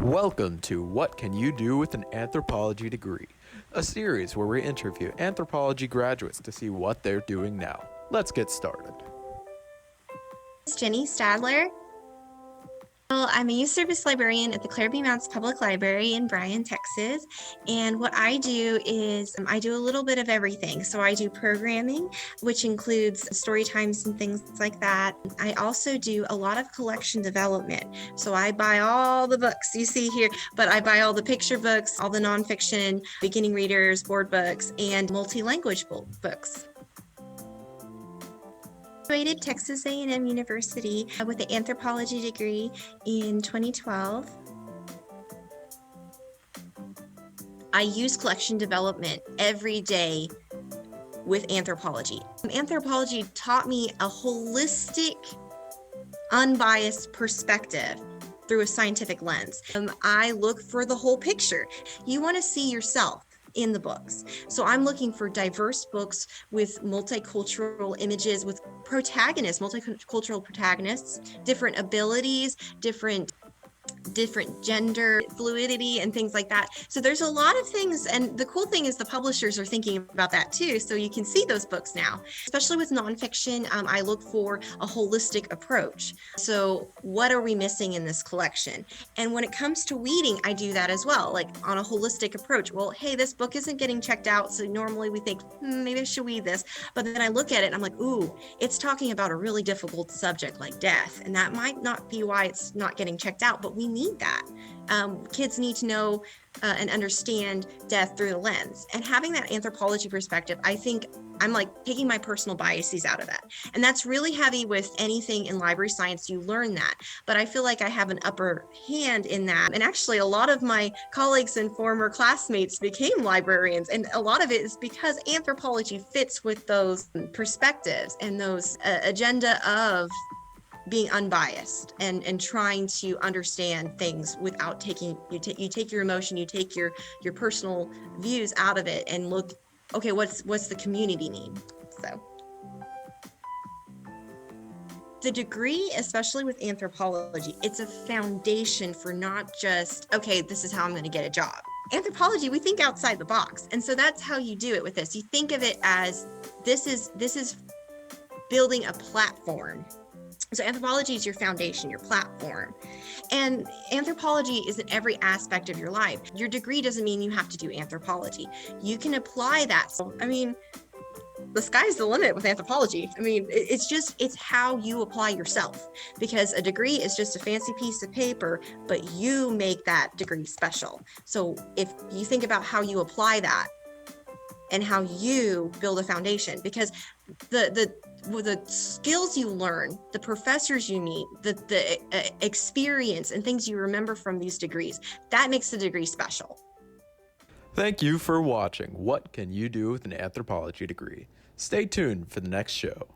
Welcome to What Can You Do with an Anthropology Degree, a series where we interview anthropology graduates to see what they're doing now. Let's get started. It's Jenny Stadler. Well, I'm a youth service librarian at the Clara B Mounce Public Library in Bryan, Texas. And what I do is I do a little bit of everything. So I do programming, which includes story times and things like that. I also do a lot of collection development. So I buy all the books you see here, but I buy all the picture books, all the nonfiction, beginning readers, board books, and multi-language books. I graduated Texas A&M University with an anthropology degree in 2012. I use collection development every day with anthropology. Anthropology taught me a holistic, unbiased perspective through a scientific lens. I look for the whole picture. You want to see yourself in the books. So I'm looking for diverse books with multicultural images, with multicultural protagonists, different abilities, different gender fluidity and things like that. So there's a lot of things, and the cool thing is the publishers are thinking about that too, so you can see those books now. Especially with nonfiction, I look for a holistic approach. So what are we missing in this collection? And when it comes to weeding, I do that as well, like on a holistic approach. Well, hey, this book isn't getting checked out, so normally we think, maybe I should weed this, but then I look at it and I'm like, ooh, it's talking about a really difficult subject like death, and that might not be why it's not getting checked out, but we need that. Kids need to know and understand death through the lens. And having that anthropology perspective, I think I'm like taking my personal biases out of that. And that's really heavy with anything in library science, you learn that. But I feel like I have an upper hand in that. And actually, a lot of my colleagues and former classmates became librarians. And a lot of it is because anthropology fits with those perspectives and those agenda of being unbiased and trying to understand things without taking, you take your emotion, you take your personal views out of it and look, okay, what's the community need? So the degree, especially with anthropology, it's a foundation for not just, okay, this is how I'm going to get a job. Anthropology, we think outside the box. And so that's how you do it with this. You think of it as this is building a platform. So anthropology is your foundation, your platform. And anthropology is in every aspect of your life. Your degree doesn't mean you have to do anthropology. You can apply that. So, I mean, the sky's the limit with anthropology. I mean, it's how you apply yourself, because a degree is just a fancy piece of paper, but you make that degree special. So if you think about how you apply that and how you build a foundation, because the skills you learn, the professors you meet, the experience and things you remember from these degrees, that makes the degree special. Thank you for watching What Can You Do with an Anthropology Degree. Stay tuned for the next show.